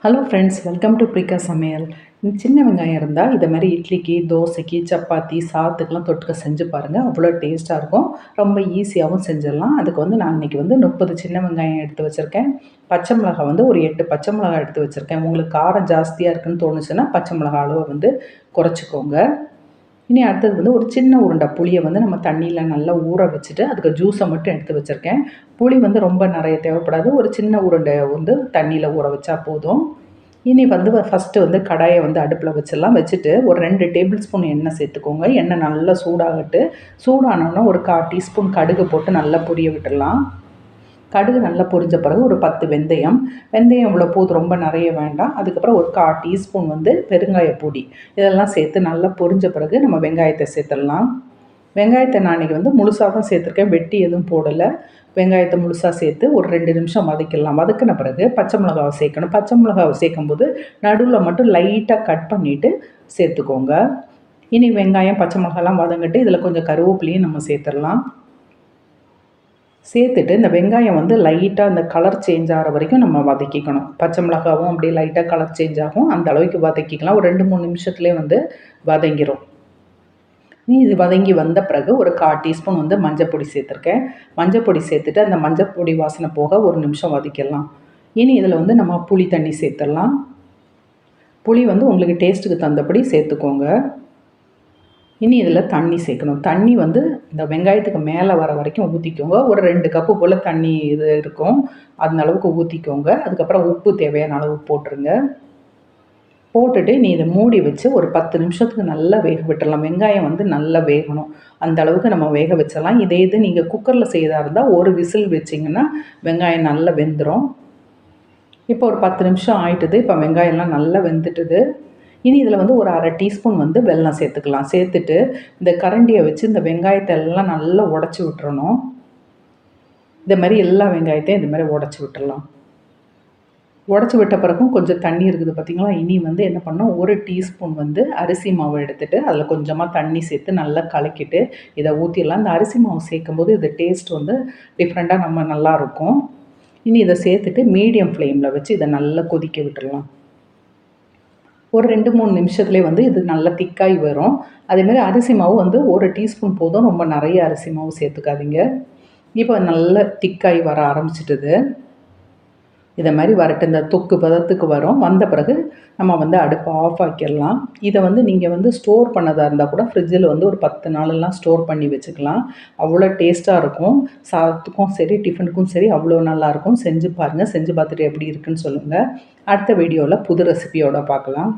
Hello friends, welcome to Prika Samayal. சின்ன வெங்காயம் இருந்தால் இதை மாதிரி இட்லிக்கு, தோசைக்கு, சப்பாத்தி, சாதத்துக்கெலாம் தொட்டுக்க செஞ்சு பாருங்கள். அவ்வளோ டேஸ்ட்டாக இருக்கும். ரொம்ப ஈஸியாகவும் செஞ்சிடலாம். அதுக்கு நான் இன்றைக்கி 30 சின்ன வெங்காயம் எடுத்து வச்சுருக்கேன். பச்சை மிளகாய் ஒரு 8 பச்சை மிளகாய் எடுத்து வச்சுருக்கேன். உங்களுக்கு காரம் ஜாஸ்தியாக இருக்குன்னு தோணுச்சுன்னா பச்சை மிளகாய் அளவை குறைச்சிக்கோங்க. இனி அடுத்தது ஒரு சின்ன உருண்டை புளியை நம்ம தண்ணியில் நல்லா ஊற வச்சுட்டு அதுக்கு ஜூஸை மட்டும் எடுத்து வச்சுருக்கேன். புளி ரொம்ப நிறைய தேவைப்படாது. ஒரு சின்ன உருண்டை தண்ணியில் ஊற வச்சா போதும். இனி ஃபஸ்ட்டு கடாயை அடுப்பில் வச்சிடலாம். வச்சுட்டு ஒரு 2 டேபிள் ஸ்பூன் எண்ணெய் சேர்த்துக்கோங்க. எண்ணெய் நல்லா சூடாகட்டு. சூடானோன்னா ஒரு 1/4 டீஸ்பூன் கடுகு போட்டு நல்லா பொரிய விட்டுடலாம். கடுகு நல்லா பொரிஞ்ச பிறகு ஒரு 10 வெந்தயம் இவ்வளோ போதும், ரொம்ப நிறைய வேண்டாம். அதுக்கப்புறம் ஒரு 1/4 டீஸ்பூன் பெருங்காய பொடி இதெல்லாம் சேர்த்து நல்லா பொரிஞ்ச பிறகு நம்ம வெங்காயத்தை சேர்த்துடலாம். வெங்காயத்தை நான் இன்றைக்கி முழுசாக தான் சேர்த்துருக்கேன், வெட்டி எதுவும் போடலை. வெங்காயத்தை முழுசாக சேர்த்து ஒரு 2 நிமிஷம் வதக்கிடலாம். வதக்கின பிறகு பச்சை மிளகாவை சேர்க்கணும். பச்சை மிளகாவை சேர்க்கும்போது நடுவில் மட்டும் லைட்டாக கட் பண்ணிவிட்டு சேர்த்துக்கோங்க. இனி வெங்காயம் பச்சை மிளகாலாம் வதங்கிட்டு இதில் கொஞ்சம் கருவேப்பிலையும் நம்ம சேர்த்துடலாம். சேர்த்துட்டு இந்த வெங்காயம் லைட்டாக அந்த கலர் சேஞ்ச் ஆகிற வரைக்கும் நம்ம வதக்கிக்கணும். பச்சை மிளகாவும் அப்படியே லைட்டாக கலர் சேஞ்ச் ஆகும், அந்த அளவுக்கு வதக்கிக்கலாம். ஒரு 2-3 நிமிஷத்துலேயே வதங்கிடும். இது வதங்கி வந்த பிறகு ஒரு 1/4 டீஸ்பூன் மஞ்சள் சேர்த்துருக்கேன். மஞ்சள் சேர்த்துட்டு அந்த மஞ்சள் வாசனை போக ஒரு நிமிஷம் வதக்கிடலாம். இனி இதில் நம்ம புளி தண்ணி சேர்த்துடலாம். புளி உங்களுக்கு டேஸ்ட்டுக்கு தகுந்தபடி சேர்த்துக்கோங்க. இனி இதில் தண்ணி சேர்க்கணும். தண்ணி இந்த வெங்காயத்துக்கு மேலே வர வரைக்கும் ஊற்றிக்கோங்க. ஒரு 2 கப்பு போல் தண்ணி இருக்கும், அந்த அளவுக்கு ஊற்றிக்கோங்க. அதுக்கப்புறம் உப்பு தேவையான அளவு போட்டுருங்க. போட்டுட்டு நீ இதை மூடி வச்சு ஒரு 10 நிமிஷத்துக்கு நல்லா வேக விட்டுடலாம். வெங்காயம் நல்லா வேகணும், அந்த அளவுக்கு நம்ம வேக வச்சிடலாம். இது நீங்கள் குக்கரில் செய்யறதா இருந்தால் ஒரு விசில் வச்சிங்கன்னா வெங்காயம் நல்லா வெந்துடும். இப்போ ஒரு 10 நிமிஷம் ஆயிட்டுது. இப்போ வெங்காயம்லாம் நல்லா வெந்துட்டுது. இனி இதில் ஒரு 1/2 டீஸ்பூன் வெல்லம் சேர்த்துக்கலாம். சேர்த்துட்டு இந்த கரண்டியை வச்சு இந்த வெங்காயத்தை எல்லாம் நல்லா உடச்சி விட்டுறணும். இந்த மாதிரி எல்லா வெங்காயத்தையும் இது மாதிரி உடச்சி விட்டுடலாம். உடச்சி விட்ட பிறகும் கொஞ்சம் தண்ணி இருக்குது பார்த்திங்களா. இனி என்ன பண்ணோம், 1 டீஸ்பூன் அரிசி மாவு எடுத்துகிட்டு அதில் கொஞ்சமாக தண்ணி சேர்த்து நல்லா கலக்கிட்டு இதை ஊற்றிடலாம். இந்த அரிசி மாவு சேர்க்கும்போது இது டேஸ்ட் டிஃப்ரெண்ட்டாக நம்ம நல்லாயிருக்கும். இனி இதை சேர்த்துட்டு மீடியம் ஃப்ளேமில் வச்சு இதை நல்லா கொதிக்க விட்டுடலாம். ஒரு 2-3 நிமிஷத்துலேயே இது நல்லா திக்காகி வரும். அதேமாதிரி அரிசி மாவு 1 டீஸ்பூன் போதும், ரொம்ப நிறைய அரிசி மாவு சேர்த்துக்காதீங்க. இப்போ நல்லா திக்காகி வர ஆரம்பிச்சிட்டுது. இதை மாதிரி வரட்டு இந்த தொக்கு பதத்துக்கு வரும். வந்த பிறகு நம்ம அடுப்பை ஆஃப் ஆக்கிடலாம். இதை நீங்கள் ஸ்டோர் பண்ணதாக இருந்தால் கூட ஃப்ரிட்ஜில் ஒரு 10 நாளெல்லாம் ஸ்டோர் பண்ணி வச்சுக்கலாம். அவ்வளோ டேஸ்ட்டாக இருக்கும். சாதத்துக்கும் சரி, டிஃபனுக்கும் சரி அவ்வளோ நல்லாயிருக்கும். செஞ்சு பாருங்கள். செஞ்சு பார்த்துட்டு எப்படி இருக்குன்னு சொல்லுங்கள். அடுத்த வீடியோவில் புது ரெசிபியோடு பார்க்கலாம்.